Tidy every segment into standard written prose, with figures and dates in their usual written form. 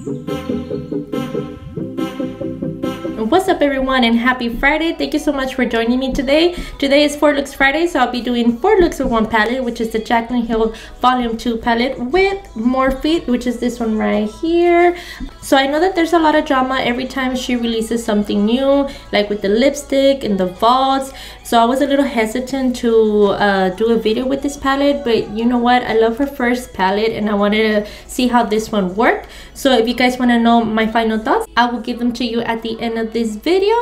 What's up everyone, and happy Friday. Thank you so much for joining me today. Today is 4 Looks Friday, so I'll be doing 4 looks with one palette, which is the Jaclyn Hill Volume 2 palette with Morphe, which is this one right here. So I know that there's a lot of drama every time she releases something new, like with the lipstick and the vaults. So I was a little hesitant to do a video with this palette, but you know what? I love her first palette and I wanted to see how this one worked. So if you guys want to know my final thoughts, I will give them to you at the end of this video.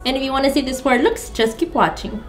And if you want to see these 4 looks, just keep watching.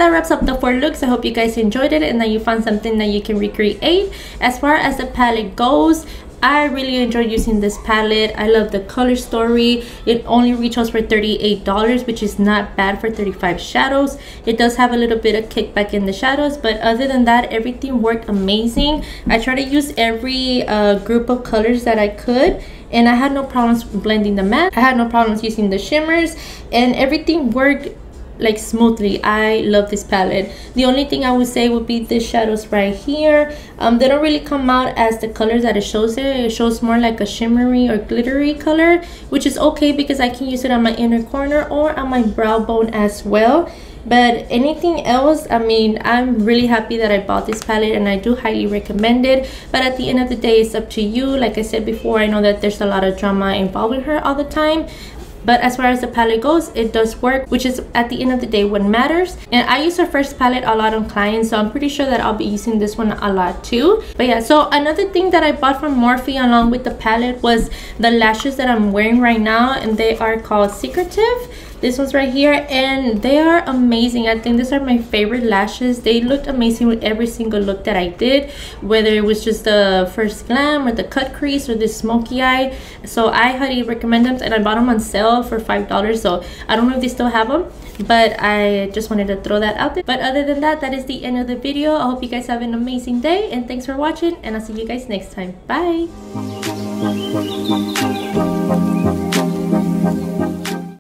that wraps up the 4 looks. I hope you guys enjoyed it and that you found something that you can recreate. As far as the palette goes, I really enjoy using this palette. I love the color story. It only retails for $38, which is not bad for 35 shadows. It does have a little bit of kickback in the shadows, but other than that, everything worked amazing. I try to use every group of colors that I could, and I had no problems blending the matte. I had no problems using the shimmers, and everything worked like smoothly. I love this palette. The only thing I would say would be the shadows right here. They don't really come out as the colors that it shows there. It shows more like a shimmery or glittery color, which is okay because I can use it on my inner corner or on my brow bone as well. But anything else, I mean, I'm really happy that I bought this palette, and I do highly recommend it. But at the end of the day, it's up to you. Like I said before, I know that there's a lot of drama involved with her all the time, but as far as the palette goes, it does work, which is at the end of the day what matters. And I use her first palette a lot on clients, so I'm pretty sure that I'll be using this one a lot too. But yeah, so another thing that I bought from Morphe along with the palette was the lashes that I'm wearing right now, and they are called Secretive. This one's right here, and they are amazing. I think these are my favorite lashes. They looked amazing with every single look that I did, whether it was just the first glam or the cut crease or this smoky eye. So I highly recommend them, and I bought them on sale for $5. So I don't know if they still have them, but I just wanted to throw that out there. But other than that, that is the end of the video. I hope you guys have an amazing day, and thanks for watching, and I'll see you guys next time. Bye.